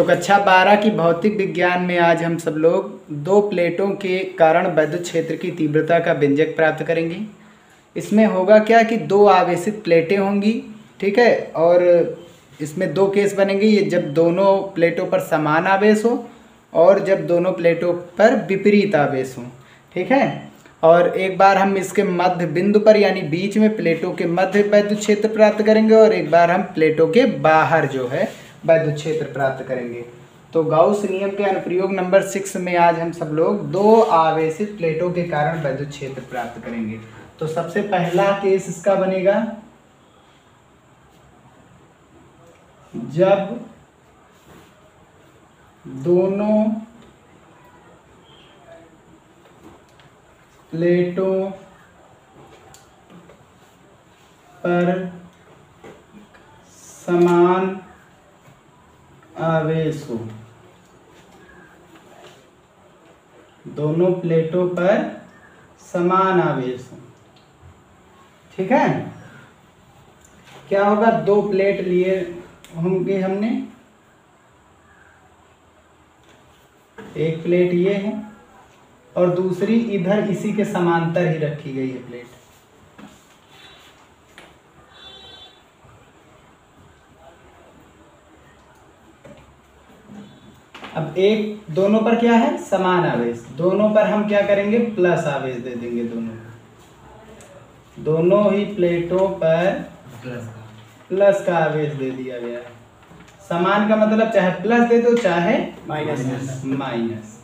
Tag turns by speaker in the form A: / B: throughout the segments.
A: तो कक्षा 12 की भौतिक विज्ञान में आज हम सब लोग दो प्लेटों के कारण वैद्युत क्षेत्र की तीव्रता का व्यंजक प्राप्त करेंगे। इसमें होगा क्या कि दो आवेशित प्लेटें होंगी, ठीक है, और इसमें दो केस बनेंगे। ये जब दोनों प्लेटों पर समान आवेश हो और जब दोनों प्लेटों पर विपरीत आवेश हो, ठीक है। और एक बार हम इसके मध्य बिंदु पर यानी बीच में प्लेटों के मध्य वैद्युत क्षेत्र प्राप्त करेंगे और एक बार हम प्लेटों के बाहर जो है वैद्युत क्षेत्र प्राप्त करेंगे। तो गाउस नियम के अनुप्रयोग नंबर 6 में आज हम सब लोग दो आवेशित प्लेटों के कारण वैद्युत क्षेत्र प्राप्त करेंगे। तो सबसे पहला केस इसका बनेगा जब दोनों प्लेटों पर समान आवेश हो। दोनों प्लेटों पर समान आवेश हो, ठीक है। क्या होगा, दो प्लेट लिए होंगे हमने, एक प्लेट ये है और दूसरी इधर इसी के समांतर ही रखी गई है प्लेट। अब एक दोनों पर क्या है, समान आवेश, दोनों पर हम क्या करेंगे, प्लस आवेश दे देंगे। दोनों ही प्लेटों पर प्लस का आवेश दे दिया गया है। समान का मतलब चाहे प्लस दे दो चाहे माइनस,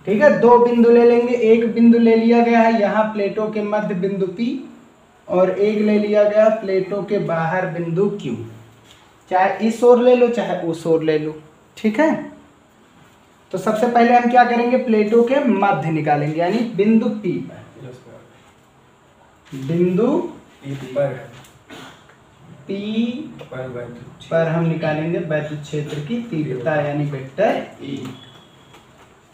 A: ठीक है। दो बिंदु ले लेंगे, एक बिंदु ले लिया गया है यहाँ प्लेटों के मध्य बिंदु P और एक ले लिया गया प्लेटों के बाहर बिंदु Q। चाहे इस ओर ले लो चाहे उस ओर ले लो, ठीक है। तो सबसे पहले हम क्या करेंगे, प्लेटों के मध्य निकालेंगे यानी बिंदु P पर। बिंदु P पर हम निकालेंगे वैद्युत क्षेत्र की तीव्रता यानी वेक्टर E।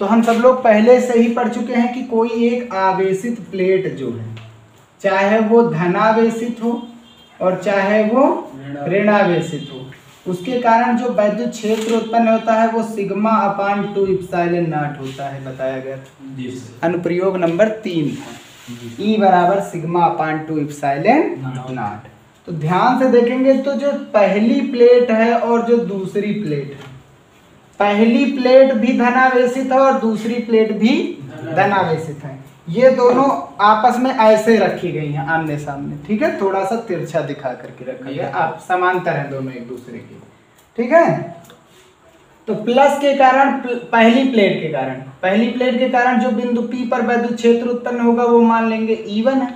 A: तो हम सब लोग पहले से ही पढ़ चुके हैं कि कोई एक आवेशित प्लेट जो है, चाहे वो धनावेशित हो और चाहे वो ऋणावेशित हो, उसके कारण जो वैद्युत क्षेत्र उत्पन्न होता है वो सिग्मा अपान 2 इप्सिलॉन नॉट होता है, बताया गया था अनुप्रयोग नंबर 3 था। E बराबर सिग्मा अपान 2 इप्सिलॉन नॉट। तो ध्यान से देखेंगे तो जो पहली प्लेट है और जो दूसरी प्लेट है, पहली प्लेट भी धनावेशित है और दूसरी प्लेट भी धनावेशित है। ये दोनों आपस में ऐसे रखी गई हैं आमने सामने, ठीक है। थोड़ा सा तिरछा दिखा करके रखा गया, आप समांतर हैं दोनों एक दूसरे के, ठीक है। तो प्लस के कारण पहली प्लेट के कारण जो बिंदु P पर वैद्युत क्षेत्र उत्पन्न होगा वो मान लेंगे E1 है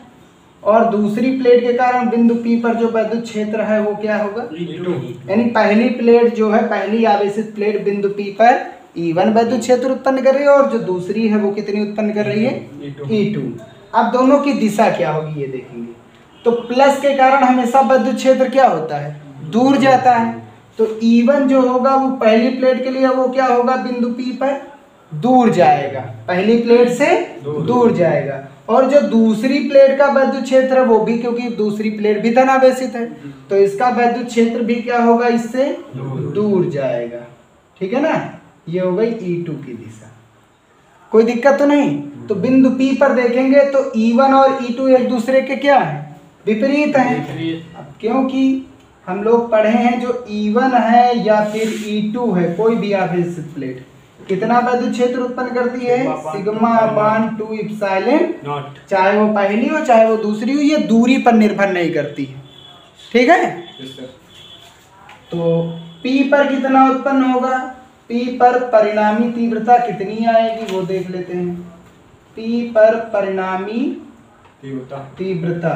A: और दूसरी प्लेट के कारण बिंदु P पर जो वैद्युत क्षेत्र है वो क्या होगा, E2। यानी पहली प्लेट जो है, पहली आवेशित प्लेट बिंदु P पर E1 वैद्युत क्षेत्र उत्पन्न कर रही है और जो दूसरी है वो कितनी उत्पन्न कर रही है, E2। अब दोनों की दिशा क्या होगी ये देखेंगे। तो प्लस के कारण हमेशा वैद्युत क्षेत्र क्या होता है, दूर जाता है। तो E1 जो होगा वो पहली प्लेट के लिए वो क्या होगा, बिंदु P पर दूर जाएगा, पहली प्लेट से दूर जाएगा। और जो दूसरी प्लेट का वैद्युत क्षेत्र है वो भी, क्योंकि दूसरी प्लेट भी धनावेशित है तो इसका वैद्युत क्षेत्र भी क्या होगा, इससे दूर जाएगा, ठीक है ना। ये हो गई E2 की दिशा, कोई दिक्कत तो नहीं। तो बिंदु P पर देखेंगे तो E1 और E2 एक दूसरे के क्या है, विपरीत हैं। अब क्योंकि हम लोग पढ़े हैं जो E1 है या फिर E2 है, कोई भी आवेशित प्लेट कितना वैद्युत क्षेत्र उत्पन्न करती है, सिग्मा अपान 2 इप्सिलॉन नॉट। चाहे वो पहली हो चाहे वो दूसरी हो, ये दूरी पर निर्भर नहीं करती है, ठीक है। तो P पर कितना उत्पन्न होगा, P पर परिणामी तीव्रता कितनी आएगी वो देख लेते हैं। P पर परिणामी तीव्रता,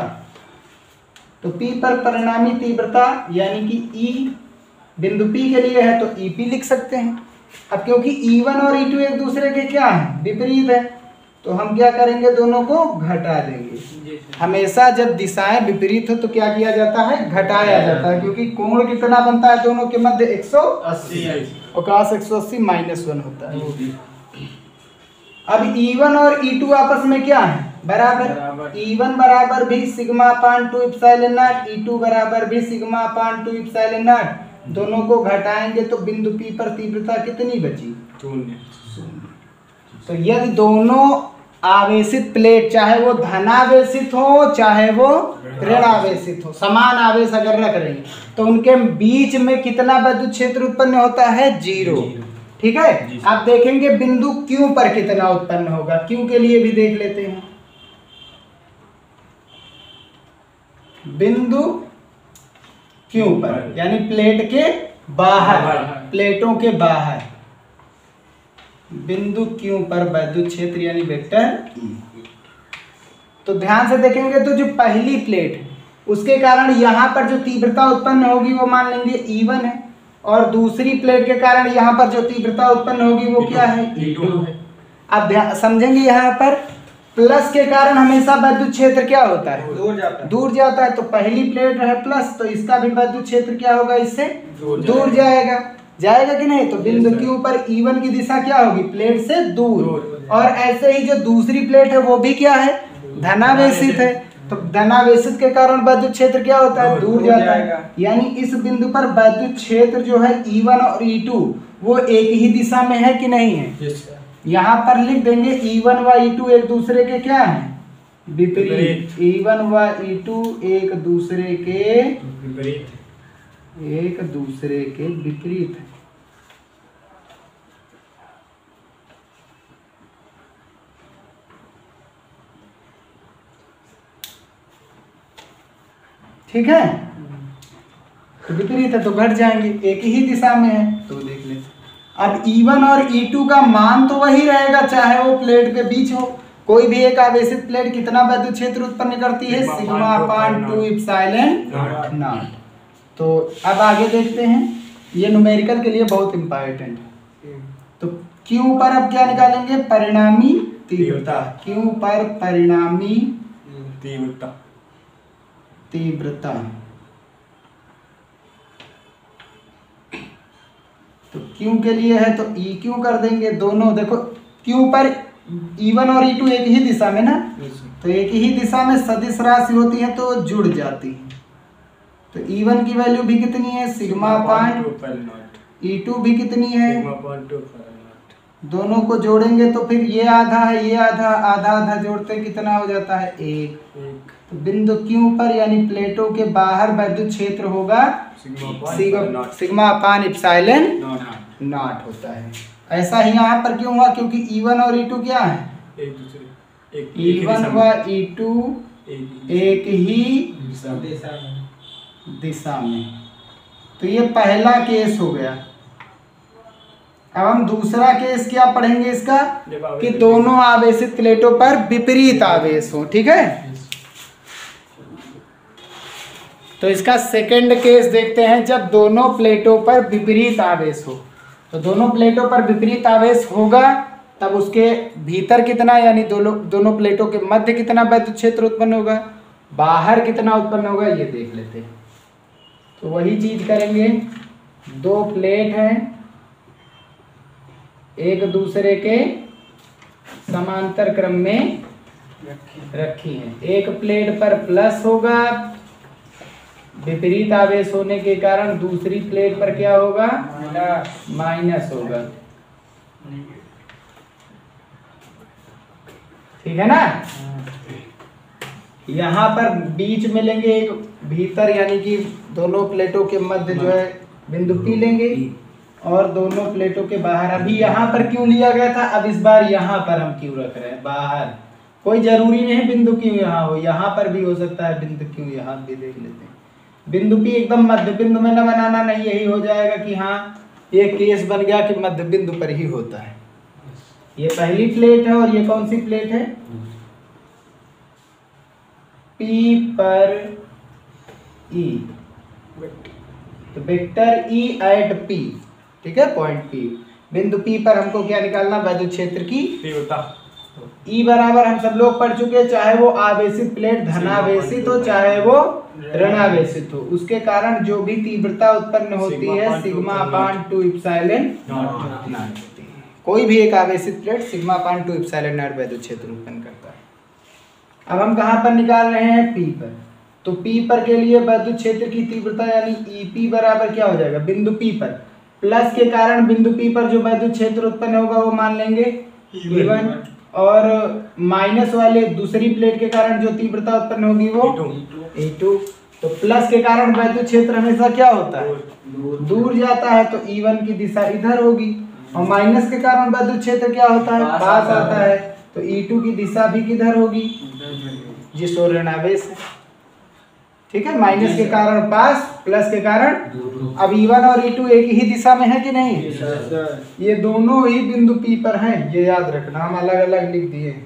A: तो P पर परिणामी तीव्रता यानी कि E बिंदु P के लिए है तो EP लिख सकते हैं। अब क्योंकि E1 और E2 एक दूसरे के क्या हैं, विपरीत है, तो हम क्या करेंगे, दोनों को घटा देंगे। हमेशा जब दिशाएं विपरीत हो तो क्या किया जाता है, घटाया जाता है, क्योंकि कोण कितना बनता है दोनों के मध्य, 180 और cos 180 -1 होता है। अब E1 और E2 आपस में क्या है, बराबर E1 बराबर भी sigma upon 2 epsilon not, E2 बराबर भी सिग्मा अपान 2 इप्सिलॉन नॉट। दोनों को घटाएंगे तो बिंदु P पर तीव्रता कितनी बची? 0। तो यदि दोनों आवेशित प्लेट चाहे वो धनावेशित हो चाहे वो ऋणावेशित हो, समान आवेश अगर रख रही हैं तो उनके बीच में कितना विद्युत क्षेत्र उत्पन्न होता है? 0। ठीक है। आप देखेंगे बिंदु Q पर कितना उत्पन्न होगा, Q के लिए भी देख लेते हैं। बिंदु Q पर यानी प्लेट के बाहर, प्लेटों के बाहर बिंदु Q पर विद्युत क्षेत्र यानी वेक्टर E। तो ध्यान से देखेंगे तो जो पहली प्लेट है उसके कारण यहाँ पर जो तीव्रता उत्पन्न होगी वो मान लेंगे E1 है, और दूसरी प्लेट के कारण यहाँ पर जो तीव्रता उत्पन्न होगी वो क्या है? E2 है। अब समझेंगे यहाँ पर प्लस के कारण हमेशा विद्युत क्षेत्र क्या होता है? दूर जाता है। तो पहली प्लेट है प्लस, तो इसका भी विद्युत क्षेत्र क्या होगा? इससे दूर जाएगा कि नहीं? तो बिंदु Q पर E1 की दिशा क्या होगी? प्लेट से दूर। और ऐसे ही जो दूसरी प्लेट है वो भी क्या है? धनावेशित है। तो धनावेशित के कारण विद्युत क्षेत्र क्या होता है? दूर जाता है। यानी इस बिंदु पर विद्युत क्षेत्र जो है E1 और E2 वो एक ही दिशा में है कि नहीं है? यहाँ पर लिख देंगे E1 व E2 एक दूसरे के क्या है? विपरीत। E1 व E2 एक दूसरे के विपरीत है। ठीक है। तो विपरीत है तो घट जाएंगे, एक ही दिशा में है तो देख लेते। अब E1 और E2 का मान तो वही रहेगा चाहे वो प्लेट के बीच हो। कोई भी एक आवेशित प्लेट कितना विद्युत क्षेत्र उत्पन्न करती है? Sigma upon 2 epsilon not. तो अब आगे देखते हैं, ये न्यूमेरिकल के लिए बहुत इंपॉर्टेंट है। तो Q पर अब क्या निकालेंगे? परिणामी तीव्रता। Q पर परिणामी तीव्रता। तो Q के लिए है तो EQ कर देंगे। दोनों देखो Q पर E1 और E2 एक ही दिशा में ना, तो एक ही दिशा में सदिश राशि होती है तो जुड़ जाती है। तो E1 की वैल्यू भी कितनी है? सिग्मा अपान, E2 भी कितनी है? दोनों को जोड़ेंगे तो फिर ये आधा है ये आधा, आधा आधा जोड़ते कितना हो जाता है? 1। तो बिंदु Q पर यानी प्लेटों के बाहर विद्युत क्षेत्र होगा सिग्मा अपान इप्सिलॉन नॉट होता है। ऐसा ही यहाँ पर क्यों हुआ? क्योंकि E1 और E2 क्या है? E1 व E2 एक ही दिशा में। तो ये पहला केस हो गया। अब हम दूसरा केस क्या पढ़ेंगे इसका? कि दोनों आवेशित प्लेटों पर विपरीत आवेश हो। ठीक है। तो इसका सेकंड केस देखते हैं, जब दोनों प्लेटों पर विपरीत आवेश हो। तो दोनों प्लेटों पर विपरीत आवेश होगा तब उसके भीतर कितना यानी दोनों प्लेटों के मध्य कितना विद्युत क्षेत्र उत्पन्न होगा, बाहर कितना उत्पन्न होगा ये देख लेते हैं। तो वही चीज करेंगे। दो प्लेट हैं एक दूसरे के समांतर क्रम में रखी हैं। एक प्लेट पर प्लस होगा, विपरीत आवेश होने के कारण दूसरी प्लेट पर क्या होगा? माइनस होगा। ठीक है ना। यहाँ पर बीच में लेंगे एक भीतर यानी कि दोनों प्लेटों के मध्य जो है बिंदु P लेंगे, और दोनों प्लेटों के बाहर। अभी यहाँ पर क्यों लिया गया था, अब इस बार यहाँ पर हम क्यों रख रहे हैं बाहर। कोई जरूरी नहीं बिंदु Q यहाँ हो, यहाँ पर भी हो सकता है बिंदु Q, यहाँ भी देख लेते हैं। बिंदु P एकदम मध्य बिंदु में न बनाना, नहीं यही हो जाएगा कि हाँ ये केस बन गया कि मध्य बिंदु पर ही होता है। ये पहली प्लेट है और ये कौन सी प्लेट है? P पर E, तो वेक्टर E एट P। ठीक है, पॉइंट P। बिंदु P पर हमको क्या निकालना? विद्युत क्षेत्र की तीव्रता। E बराबर हम सब लोग पढ़ चुके हैं, चाहे वो आवेशित प्लेट धनावेशित हो चाहे वो ऋणावेशित हो, उसके कारण जो भी तीव्रता उत्पन्न होती है सिग्मा अपान 2 इप्सिलॉन नॉट। कोई भी एक आवेशित plate sigma upon 2 epsilon not विद्युत क्षेत्र उत्पन्न करता है। अब हम कहाँ पर निकाल रहे हैं, P पर। तो P पर के लिए वैद्युत क्षेत्र की तीव्रता यानी EP बराबर क्या हो जाएगा, बिंदु P पर प्लस के कारण बिंदु P पर जो वैद्युत क्षेत्र उत्पन्न होगा वो मान लेंगे E1, और माइनस वाले दूसरी प्लेट के कारण जो तीव्रता उत्पन्न होगी वो E2। तो प्लस के कारण वैद्युत क्षेत्र हमेशा क्या होता है, दूर जाता है, तो E1 की दिशा इधर होगी, और माइनस के कारण वैद्युत क्षेत्र क्या होता है, पास आता है, तो E2 की दिशा भी किधर होगी, जिस ओर ऋणावेश है। ठीक है, माइनस के कारण पास, प्लस के कारण। अब E1 और E2 एक ही दिशा में है कि नहीं, ये दोनों ही बिंदु P पर हैं, ये याद रखना, हम अलग अलग लिख दिए।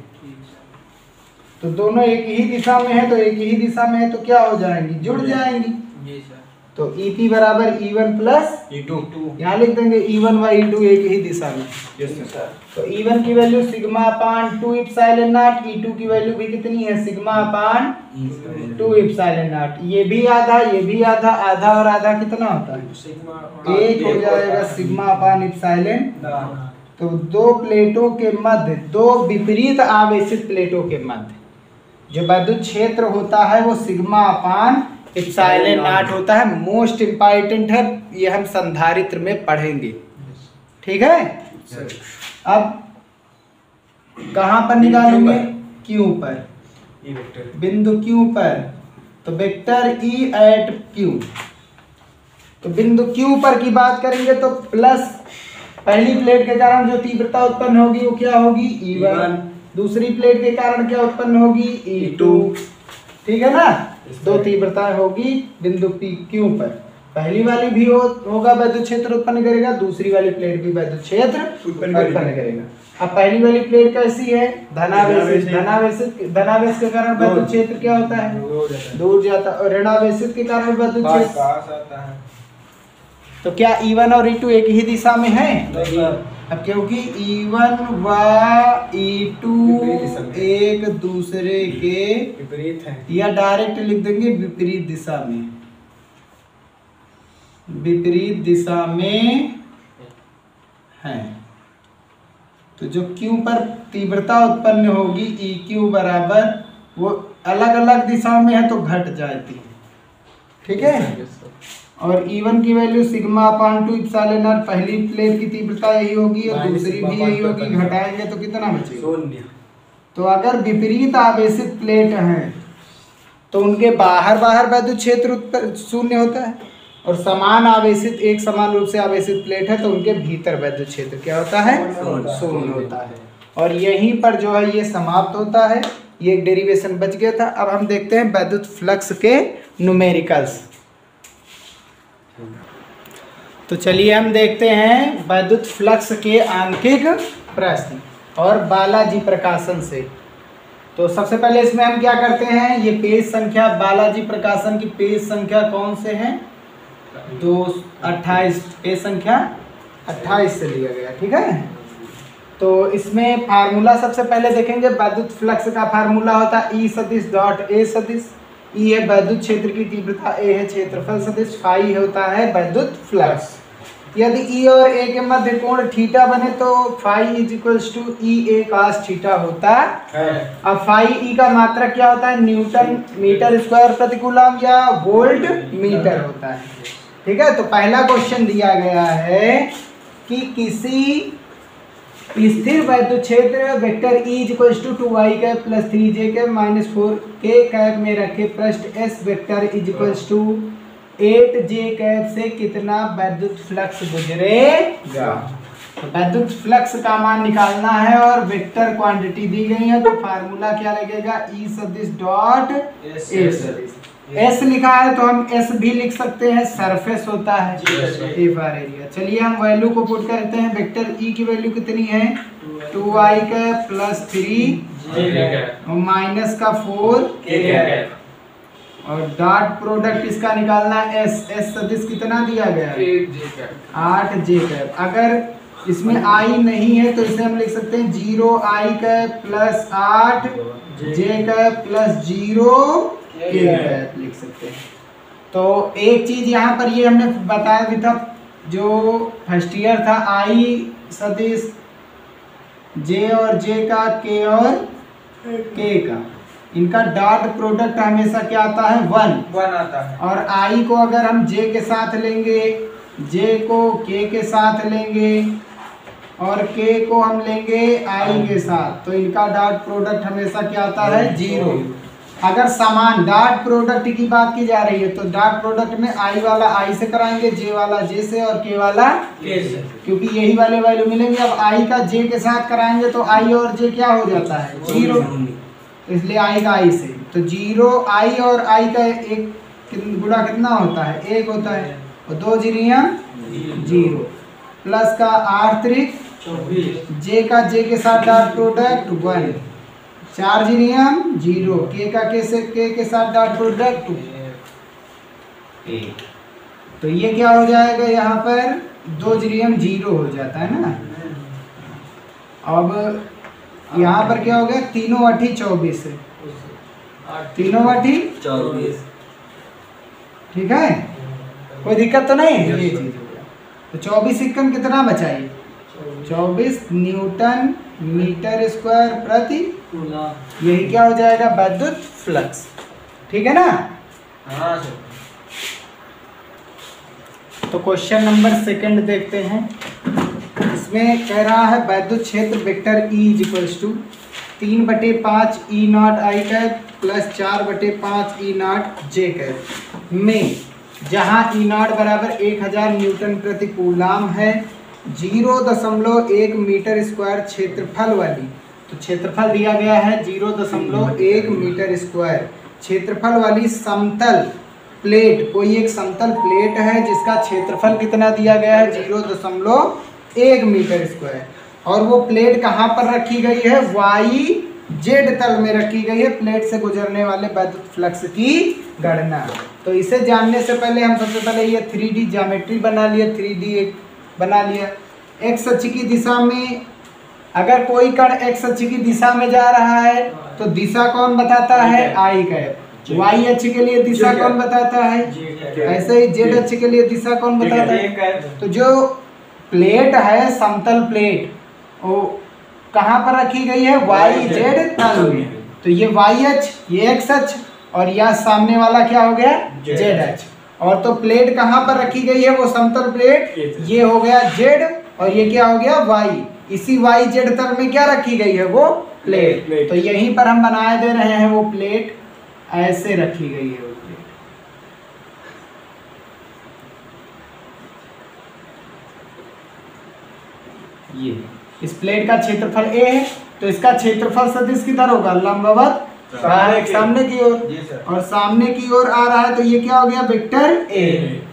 A: तो दोनों एक ही दिशा में है, तो एक ही दिशा में है तो क्या हो जाएंगी, जुड़ जाएंगी। तो EP बराबर E1 प्लस E2, यहाँ लिख देंगे E1 व E2 एक ही दिशा में। तो E1 की value sigma upon 2 epsilon not, E2 की वैल्यू भी कितनी है, सिग्मा अपान 2 इप्सिलॉन नॉट। ये भी आधा, ये भी आधा, आधा और आधा कितना होता है, 1 हो जाएगा सिग्मा अपान इप्सिलॉन। तो दो प्लेटों के मध्य, दो विपरीत आवेशित प्लेटों के मध्य जो वैद्युत क्षेत्र होता है वो सिग्मा अपान इप्सिलॉन नॉट होता है। मोस्ट इम्पॉर्टेंट है, ये हम संधारित्र में पढ़ेंगे। ठीक है, अब कहां पर निकालेंगे, Q पर, बिंदु Q पर। तो वेक्टर E एट Q, तो बिंदु Q पर की बात करेंगे तो प्लस पहली प्लेट के कारण जो तीव्रता उत्पन्न होगी वो क्या होगी, E1, दूसरी प्लेट के कारण क्या उत्पन्न होगी, E2। ठीक है ना, दो तीव्रताएं होगी बिंदु Q पर। पहली वाली भी होगा वैद्युत क्षेत्र उत्पन्न करेगा, दूसरी वाली प्लेट भी वैद्युत क्षेत्र उत्पन्न करेगा। अब पहली वाली प्लेट कैसी है, धनावेशित, धनावेश के कारण वैद्युत क्षेत्र क्या होता है, दूर जाता है, और ऋणावेशित के कारण वैद्युत क्षेत्र पास आता है। तो क्या E1 और E2 एक ही दिशा में है, अब क्योंकि E1 व E2 एक दूसरे के विपरीत हैं, या डायरेक्ट लिख देंगे विपरीत दिशा में, विपरीत दिशा में हैं। तो जो Q पर तीव्रता उत्पन्न होगी EQ बराबर, वो अलग अलग दिशाओं में है तो घट जाती है। ठीक है, और E1 की value sigma upon 2 epsilon not, पहली प्लेट की तीव्रता यही होगी और दूसरी भी यही होगी, घटाएंगे तो कितना बचेगा, शून्य। तो अगर विपरीत आवेशित प्लेट हैं तो उनके बाहर बाहर वैद्युत क्षेत्र शून्य होता है, और समान आवेशित, एक समान रूप से आवेशित प्लेट है तो उनके भीतर वैद्युत क्षेत्र क्या होता है, शून्य होता है। और यहीं पर जो है ये समाप्त होता है, ये एक डेरिवेशन बच गया था। अब हम देखते हैं वैद्युत फ्लक्स के न्यूमेरिकल्स। तो चलिए हम देखते हैं वैद्युत फ्लक्स के आंकिक प्रश्न और बालाजी प्रकाशन से। तो सबसे पहले इसमें हम क्या करते हैं, ये पेज संख्या, बालाजी प्रकाशन की पेज संख्या कौन से हैं, 228, पेज संख्या 28 से लिया गया। ठीक है, तो इसमें फार्मूला सबसे पहले देखेंगे। वैद्युत फ्लक्स का फार्मूला होता है E सदिश डॉट A सदिश। E है वैद्युत क्षेत्र की तीव्रता, A है क्षेत्रफल सदिश, फाई होता है वैद्युत फ्लक्स। यदि E और A के मध्य कोण थीटा बने तो phi is equals to EA cos theta होता है। अब फाई E का मात्रक क्या होता है, न्यूटन मीटर स्क्वायर प्रति कूलम या वोल्ट मीटर होता है। ठीक है, तो पहला क्वेश्चन दिया गया है कि किसी स्थिर वैद्युत क्षेत्र vector E equals to 2y cap plus 3j cap minus 4k cap में रखे पृष्ठ S vector equals to 8j cap से कितना वैद्युत फ्लक्स गुजरेगा। तो वैद्युत फ्लक्स का मान निकालना है और वेक्टर क्वांटिटी दी गई है, तो फार्मूला क्या लगेगा, E सदिश डॉट A सदिश। S लिखा है तो हम S भी लिख सकते हैं, सरफेस होता है A बार एरिया। चलिए हम वैल्यू को पुट करते हैं। वेक्टर E की वैल्यू कितनी है, 2y कैप प्लस 3 और माइनस का 4 और डॉट प्रोडक्ट इसका निकालना है S सदिश कितना दिया गया है, 8j कैप। अगर इसमें I नहीं है तो इसे हम लिख सकते हैं 0i cap plus 8j cap plus 0k cap लिख सकते हैं। तो एक चीज यहाँ पर ये हमने बताया भी था, जो फर्स्ट ईयर था, I सदिश J और J का, K और K का। इनका डॉट प्रोडक्ट हमेशा क्या आता है
B: 1 आता है।
A: और आई को अगर हम जे के साथ लेंगे, जे को के के साथ लेंगे और के को हम लेंगे आई के साथ, तो इनका डॉट प्रोडक्ट हमेशा क्या आता है 0। अगर समान डॉट प्रोडक्ट की बात की जा रही है तो डॉट प्रोडक्ट में आई वाला आई से कराएंगे, जे वाला जे से और के वाला
B: के से,
A: क्योंकि यही वाले वैल्यू मिलेंगे। अब आई का जे के साथ कराएंगे तो आई और जे क्या हो जाता है 0, इसलिए आई का आई से, तो 0 आई और आई का एक गुणा कितना होता है 1 होता है, और 2 जीरिया 0 प्लस का r3 जे का जे के साथ डॉट प्रोडक्ट 1, 4 जीरिया 0, के का के से के साथ डॉट प्रोडक्ट 1, तो ये क्या हो जाएगा यहाँ पर 2 जीरियम 0 हो जाता है ना। अब यहाँ पर क्या हो गया 3 8 24 है, 3 8
B: 24,
A: ठीक है, कोई दिक्कत तो नहीं है। ये चीज हो गया, तो 24 इक्कम कितना बचाइए 24 न्यूटन मीटर स्क्वायर प्रति कूलम, यही क्या हो जाएगा विद्युत फ्लक्स, ठीक है ना।
B: हाँ सर।
A: तो क्वेश्चन नंबर 2 देखते हैं। इसमें कह रहा है विद्युत क्षेत्र vector E is equals to 3/5 E naught I cap plus 4/5 E naught J cap में, जहां ई नॉट बराबर 1000 न्यूटन प्रति कूलाम है, 0.1 मीटर स्क्वायर क्षेत्रफल वाली, तो क्षेत्रफल दिया गया है 0.1 मीटर स्क्वायर क्षेत्रफल वाली समतल प्लेट, कोई एक समतल प्लेट है जिसका क्षेत्रफल कितना दिया गया है 0.1 मीटर स्क्वायर, और वो प्लेट कहाँ पर रखी गई है वाई जेड तल में रखी गई है। प्लेट से गुजरने वाले विद्युत फ्लक्स की गणना, तो इसे जानने से पहले हम सबसे पहले ये 3D ज्योमेट्री बना लिया, 3D बना लिया। एक्स अक्ष की दिशा में अगर कोई कण एक्स अक्ष की दिशा में जा रहा है तो दिशा कौन बताता है आई कैप, वाई अक्ष के लिए दिशा कौन बताता है, ऐसे ही जेड अक्ष के लिए दिशा कौन बताता है। तो जो प्लेट है समतल प्लेट वो कहाँ पर रखी गई है वाई जेड तल में, तो ये वाई अक्ष, ये एक्स अक्ष और यह सामने वाला क्या हो गया जेड अक्ष, और तो प्लेट कहाँ पर रखी गई है वो समतल प्लेट, ये हो गया जेड और ये क्या हो गया वाई, इसी वाई जेड तल में क्या रखी गई है वो प्लेट। तो यहीं पर हम बनाए दे रहे हैं वो प्लेट, ऐसे रखी गई है वो प्लेट। ये इस प्लेट का क्षेत्रफल A है, तो इसका क्षेत्रफल सदिश किधर होगा लंबवत सामने की ओर, और सामने की ओर आ रहा है, तो ये क्या हो गया वेक्टर A,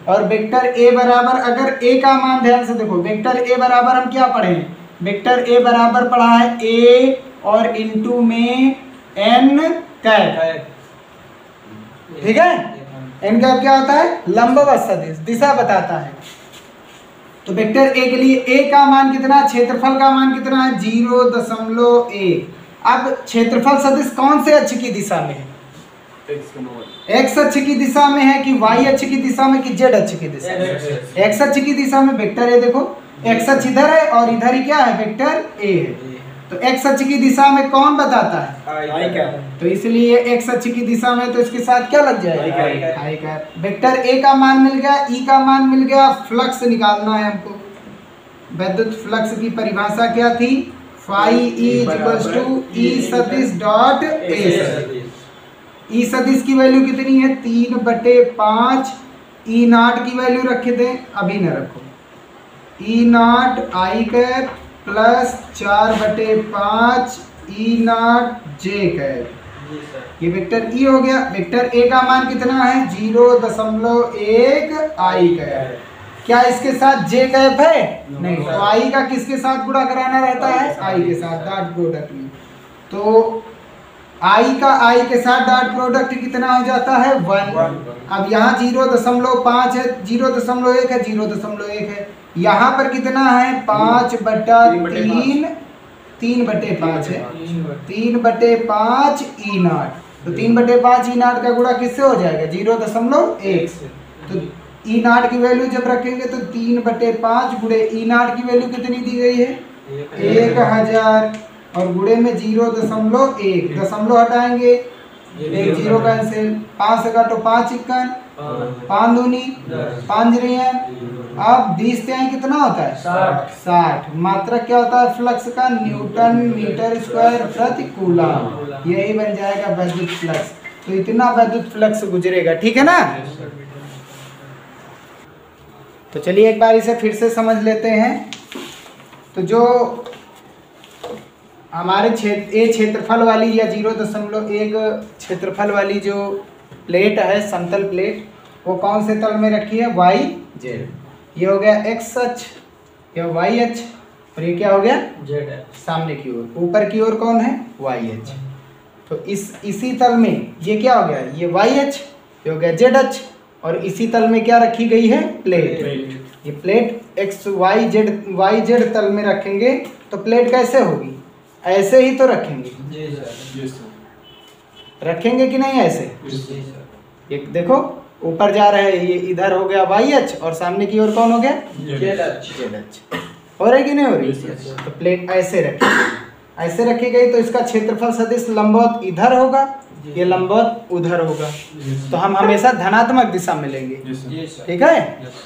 A: और वेक्टर A बराबर, अगर A का मान ध्यान से देखो, वेक्टर A बराबर हम क्या पढ़े हैं, वेक्टर A बराबर पढ़ा है A और इनटू में n कैप, ठीक है। n कैप क्या होता है लंबवत सदिश, दिशा बताता है। तो वेक्टर A के लिए A का मान कितना, क्षेत्रफल का मान कितना है 0.1। अब क्षेत्रफल सदिश कौन से अक्ष की दिशा में है, एक्स अक्ष की दिशा में है कि वाई अक्ष की दिशा में कि जेड अक्ष की दिशा में, एक्स अक्ष की दिशा में वेक्टर A, देखो एक्स अक्ष इधर है और इधर ही क्या है वेक्टर A है, तो एक्स अक्ष की दिशा में कौन बताता है आई कैप, तो इसलिए एक्स अक्ष की दिशा में तो इसके साथ क्या लग जाएगा आई कैप। वेक्टर A का मान मिल गया, E का मान मिल गया, फ्लक्स निकालना है हमको। विद्युत फ्लक्स की परिभाषा क्या थी, phi E equals to E सदिश डॉट A सदिश। E सदिश की वैल्यू कितनी है 3/5, E नॉट की वैल्यू रखे दें, अभी न रखो, E not I cap plus 4/5 E naught J cap, ये वेक्टर E हो गया। वेक्टर A का मान कितना है 0.1 आई कैप, क्या इसके साथ जे कैप है नहीं, तो आई का किसके साथ गुणा कराना रहता है आई के साथ डॉट प्रोडक्ट में, तो आई का आई के साथ डॉट प्रोडक्ट कितना हो जाता है 1। अब यहाँ 0.5 है, 0.1 है, 0.1 है, यहाँ पर कितना है 5/3, 3/5 है, 3/5 ई नॉट, तो 3/5 ई नॉट का गुणा किससे हो जाएगा 0.1 से, तो ई नॉट की वैल्यू जब रखेंगे तो 3/5 गुणे ई नॉट की वैल्यू कितनी दी गई है 1000 और गुणे में 0.1, दशमलव हटाएंगे एक जीरो कैंसिल, 5 से काटो 5 इक्कन, 5 दूनी 5 रिया। अब 20 से कितना होता है 60। मात्रक क्या होता है फ्लक्स का न्यूटन मीटर स्क्वायर प्रति कूलम। यही बन जाएगा वैद्युत फ्लक्स। तो इतना वैद्युत फ्लक्स गुजरेगा, ठीक है ना। तो चलिए एक बार इसे फिर से समझ लेते हैं। तो जो हमारे क्षेत्रफल वाली या 0.1 क्षेत्रफल वाली जो प्लेट है, समतल प्लेट, वो कौन से तल में रखी है, वाई जेड। ये हो गया एक्स अक्ष, ये वाई अक्ष, और ये क्या हो गया
B: जेड।
A: सामने की ओर। ऊपर की ओर कौन है, वाई अक्ष। तो इसी तल में ये क्या हो गया, ये वाई अक्ष, ये हो गया जेड अक्ष, और इसी तल में क्या रखी गई है, प्लेट। ये प्लेट एक्स वाई जेड तल में रखेंगे तो प्लेट कैसे होगी, ऐसे ही तो रखेंगे।
B: जी सर।
A: रखेंगे कि नहीं ऐसे।
B: जी सर।
A: एक देखो ऊपर जा रहे हैं, ये इधर हो गया वाई अक्ष और सामने की ओर कौन हो गया,
B: जेड अक्ष।
A: हो रही कि नहीं हो रही। तो प्लेट ऐसे रखी गई तो इसका क्षेत्रफल सदिश लंबवत इधर होगा, ये लंबवत उधर होगा। तो हम हमेशा धनात्मक दिशा में लेंगे,
B: जी सर।
A: ठीक है,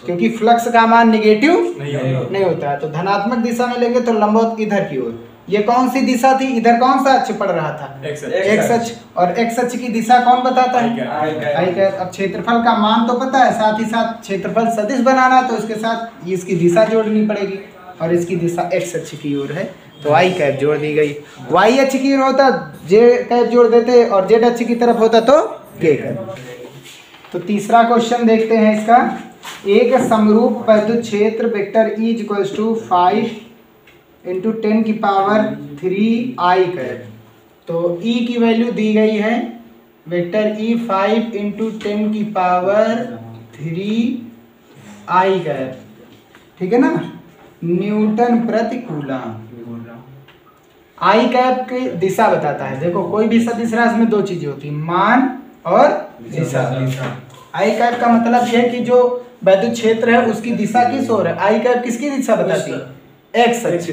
A: क्योंकि फ्लक्स का मान निगेटिव नहीं होता है। तो धनात्मक दिशा में लेंगे तो लंबवत इधर की ओर। ये कौन सी दिशा थी, इधर कौन सा अक्ष पड़ रहा था, एक्स अक्ष। और एक्स अक्ष की दिशा कौन बताता है, आई कैप। अब क्षेत्रफल का मान तो पता है, साथ ही साथ क्षेत्रफल सदिश बनाना, तो इसके साथ इसकी दिशा जोड़नी पड़ेगी, और इसकी दिशा एक्स अक्ष की ओर है तो आई कैप जोड़ दी गई। वाई अक्ष की ओर होता जे कैप जोड़ देते, और जेड अक्ष की तरफ होता तो के कैप। तो तीसरा क्वेश्चन देखते हैं इसका। एक समरूप वैद्युत क्षेत्र वेक्टर E = 5 × 10⁻³ आई कैप। तो E की वैल्यू दी गई है, वेक्टर E 5 × 10⁻³ आई कैप, ठीक है ना, न्यूटन प्रति कूलम। आई कैप की दिशा बताता है। देखो कोई भी सदिश राशि में दो चीजें होती हैं, मान और दिशा। आई कैप का मतलब यह है कि जो वैद्युत क्षेत्र है उसकी दिशा किस ओर है। आई कैप किसकी दिशा बताती है, एक्स अक्ष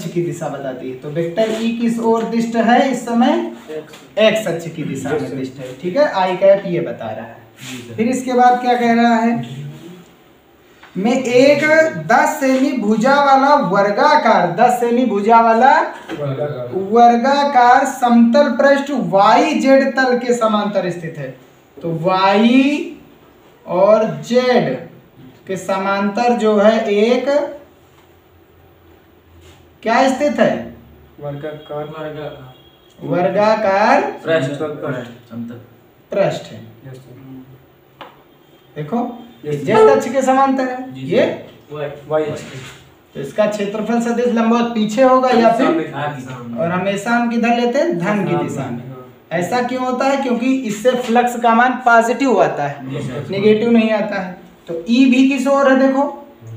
A: की दिशा बताती है। तो वेक्टर E किस ओर दिष्ट है इस समय, एक्स अक्ष की दिशा में दिष्ट है, ठीक है। आई कैप ये बता रहा है। फिर इसके बाद क्या कह रहा है, में एक 10 सेमी भुजा वाला वर्गाकार 10 सेमी भुजा वाला वर्गाकार समतल पृष्ठ वाई जेड तल के समांतर स्थित है। तो वाई और जेड के समांतर जो है एक क्या स्थित है, वर्गाकार पृष्ठ है। देखो जेड अक्ष के समांतर है, ये
B: वाई अक्ष।
A: तो इसका क्षेत्रफल सदिश लंबवत पीछे होगा या फिर, और हमेशा हम किधर लेते हैं, धन की दिशा में। ऐसा क्यों होता है, क्योंकि इससे फ्लक्स का मान पॉजिटिव आता है, नेगेटिव नहीं आता है। तो E भी किस ओर है, देखो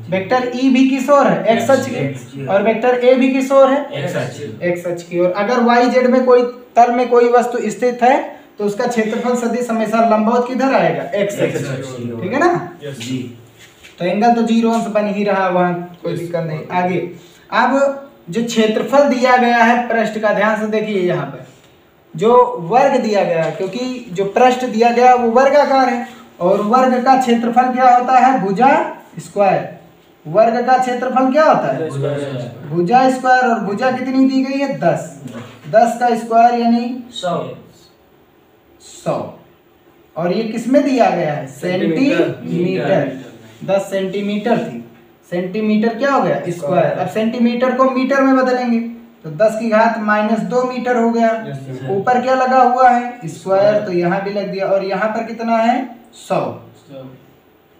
A: वेक्टर E भी किस ओर है, एक्स अक्ष की, और वेक्टर A भी किस ओर है, एक्स अक्ष की ओर। अगर वाई जेड में कोई तल में कोई वस्तु स्थित है तो उसका क्षेत्रफल सदिश हमेशा लंबवत किधर आएगा, एक्स अक्ष, ठीक है ना जी। तो एंगल तो 0 अंश बन ही रहा, वहां कोई दिक्कत नहीं। आगे अब जो क्षेत्रफल दिया गया है पृष्ठ का, ध्यान से देखिए यहाँ पर जो वर्ग दिया गया है, क्योंकि जो पृष्ठ दिया गया वो वर्गाकार है, और वर्ग का क्षेत्रफल क्या होता है, भुजा स्क्वायर। वर्ग का क्षेत्रफल क्या होता है, भुजा स्क्वायर, और भुजा कितनी दी गई है, 10 का स्क्वायर यानी 100। और ये किसमें दिया गया है, सेंटीमीटर। 10 सेंटीमीटर थी, सेंटीमीटर क्या हो गया, स्क्वायर। अब सेंटीमीटर को मीटर में बदलेंगे तो 10⁻² मीटर हो गया। ऊपर क्या लगा हुआ है, स्क्वायर, तो यहाँ भी लग दिया, और यहाँ पर कितना है, 100।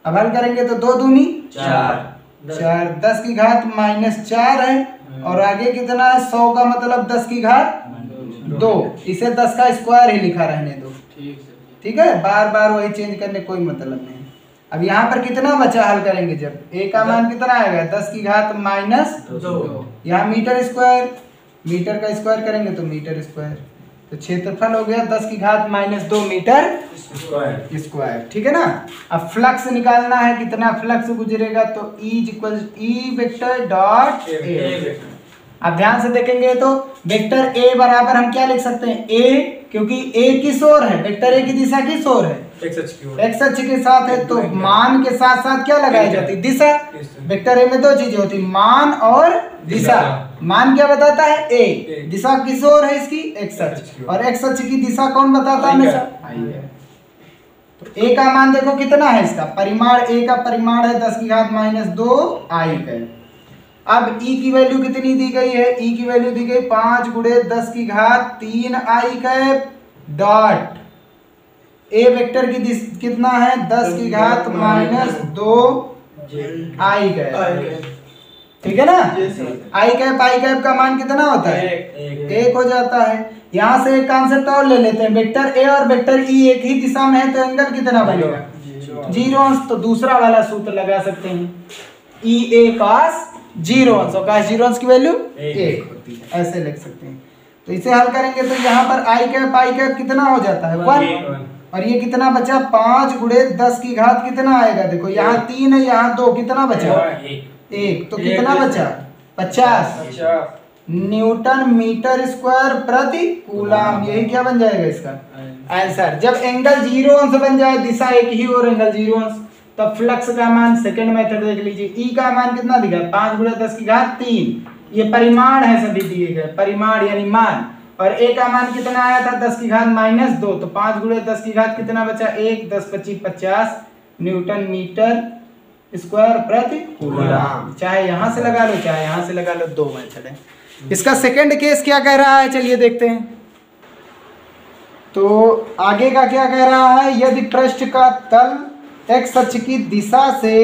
A: अब हल करेंगे तो 2 दूनी 4, 10⁻⁻4 है, और आगे कितना है, 100 का मतलब 10⁻2। इसे 10 का स्क्वायर ही लिखा रहने दो, ठीक है, बार बार वही चेंज करने कोई मतलब नहीं। अब यहाँ पर कितना बचा, हल करेंगे जब A का मान कितना आएगा, 10⁻²। यहाँ मीटर स्क्वायर, मीटर का स्क्वायर करेंगे तो मीटर स्क्वायर। तो क्षेत्रफल हो गया 10⁻² मीटर स्क्वायर, ठीक है ना। अब फ्लक्स निकालना है, कितना फ्लक्स गुजरेगा, तो E वेक्टर डॉट A। अब ध्यान से देखेंगे तो वेक्टर ए बराबर हम क्या लिख सकते हैं, ए, क्योंकि ए किस ओर है, वेक्टर ए की दिशा किस ओर है, एक्स अक्ष के साथ है, तो मान के साथ साथ क्या लगाई जाती है, दिशा। वेक्टर ए में दो चीजें होती, मान और दिशा। मान क्या बताता है, ए, दिशा किस ओर है इसकी, एक्स अक्ष, और एक्स अक्ष की दिशा कौन बताता है हमेशा, आई है। तो ए का मान देखो कितना है, इसका परिमाण, ए का परिमाण है 10⁻² आई है। अब ई की वैल्यू कितनी दी गई है, ई की वैल्यू दी गई 5 × 10⁻³ आई कैप डॉट ए वेक्टर की कितना है 10⁻² आई कैप, ठीक है ना। आई कैप का मान कितना होता है, 1 हो जाता है। यहाँ से एक कांसेप्ट और ले लेते हैं, वेक्टर ए और वेक्टर ई एक ही दिशा में है तो एंगल कितना बनेगा, 0 तो दूसरा वाला सूत्र लगा सकते हैं, ई ए cos 0 और cos 0 की वैल्यू 1 होती है, ऐसे लिख सकते हैं। तो इसे हल करेंगे तो यहाँ पर आई कैप कितना हो जाता है 1, और ये कितना बचा 5 × 10⁻³ कितना आएगा, देखो यहाँ 3 है, यहाँ 2, कितना बचा 1, तो कितना बचा 50 न्यूटन मीटर स्क्वायर प्रति कूलम। यही क्या बन जाएगा इसका आंसर। जब एंगल 0 अंश बन जाए, दिशा एक ही और एंगल 0 अंश, तब फ्लक्स का मान, सेकंड मेथड देख लीजिए, ई का मान कितना दिखा 5 × 10⁻³ ये परिमाण है, सभी दिए गए परिमाण यानी मान, और ए का मान कितना आया था 10⁻² तो 5 × 10⁻³ कितना बचा 1, 10 25 50 न्यूटन मीटर स्क्वायर प्रति कूलम। चाहे यहां से लगा लो चाहे यहां से लगा लो, दो मेथड है। इसका सेकंड केस क्या कह रहा है, चलिए देखते हैं। तो आगे का क्या कह रहा है, यदि पृष्ठ का तल एक्स अक्ष की दिशा से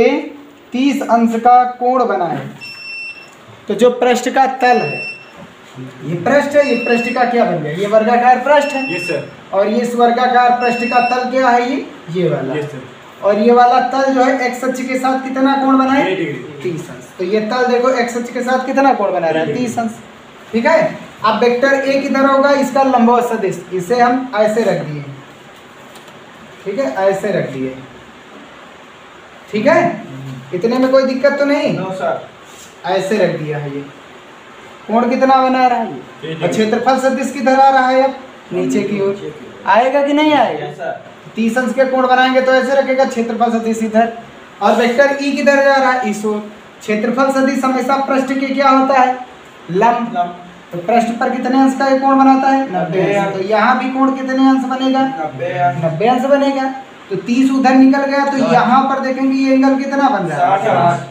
A: 30 अंश का कोण बनाए, तो जो पृष्ठ का तल है, ये पृष्ठ है, ये पृष्ठ का क्या बन गया, ये वर्गाकार पृष्ठ है, यस सर, और ये इस वर्गाकार पृष्ठ का तल क्या है, ये वाला, यस सर, और ये वाला तल जो है एक्स अक्ष के साथ कितना कोण बनाए 30 अंश। तो ये तल देखो एक्स अक्ष के साथ कितना कोण बना रहा है 30 अंश, ठीक है। अब वेक्टर ए किधर होगा, इसका लंबवत सदिश, इसे हम ऐसे रख दिए, ठीक है, ऐसे रख दिए, ठीक है, इतने में कोई दिक्कत तो नहीं, नो सर, ऐसे रख दिया है। ये कोण कितना बना रहा है, और क्षेत्रफल सदिश किधर आ रहा है, अब नीचे की ओर आएगा कि नहीं आएगा, 30 अंश के कोण बनाएंगे तो ऐसे रखेगा, क्षेत्रफल सदिश इधर, और वेक्टर ई किधर जा रहा है, इस ओर। क्षेत्रफल सदिश हमेशा पृष्ठ के क्या होता है, लंब, तो पृष्ठ पर कितने अंश का कोण बनाता है 90 अंश, तो यहाँ भी कोण कितने अंश बनेगा 90 अंश बनेगा। तो 30 उधर निकल गया, तो यहाँ पर देखेंगे ये एंगल कितना बन रहा है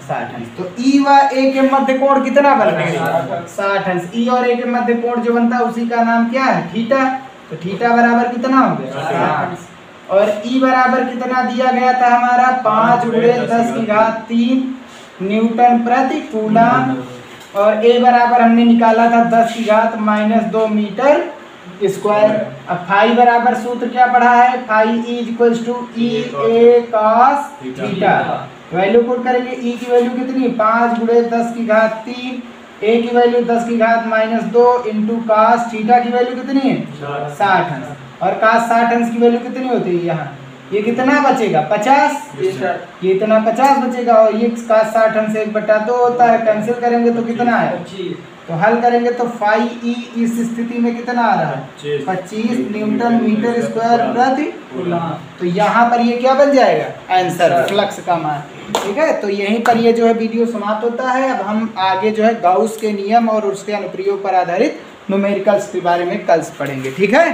A: 60 अंश। तो ई व ए के मध्य कोण कितना बन रहा है 60 अंश। ई और ए के मध्य कोण जो बनता है उसी का नाम क्या है थीटा। तो थीटा बराबर कितना हो गया 60 अंश, और ई बराबर कितना दिया गया था हमारा 5 × 10⁻³ न्यूटन प्रति कूलम, और ए बराबर हमने निकाला था 10⁻² मीटर स्क्वायर। अब फाई बराबर सूत्र क्या पढ़ा है, फाई = ई ए cos थीटा। वैल्यू पुट करेंगे, ई की वैल्यू कितनी है 5 × 10⁻³, ए की वैल्यू 10⁻² इंटू cos थीटा की वैल्यू कितनी है 60 अंश, और cos 60 अंश की वैल्यू कितनी होती है यहाँ, ये कितना बचेगा 50, ये इतना 50 बचेगा, और ये cos 60 अंश 1/2 होता है, कैंसिल करेंगे तो कितना है, तो हल करेंगे तो फाई ई इस स्थिति में कितना आ रहा है 25 न्यूटन मीटर स्क्वायर प्रति कूलम। तो यहाँ पर ये क्या बन जाएगा आंसर, फ्लक्स का मान, ठीक है। तो यहीं पर ये जो है वीडियो समाप्त होता है। अब हम आगे जो है गाउस के नियम और उसके अनुप्रयोग पर आधारित न्यूमेरिकल्स के बारे में कल पढ़ेंगे, ठीक है।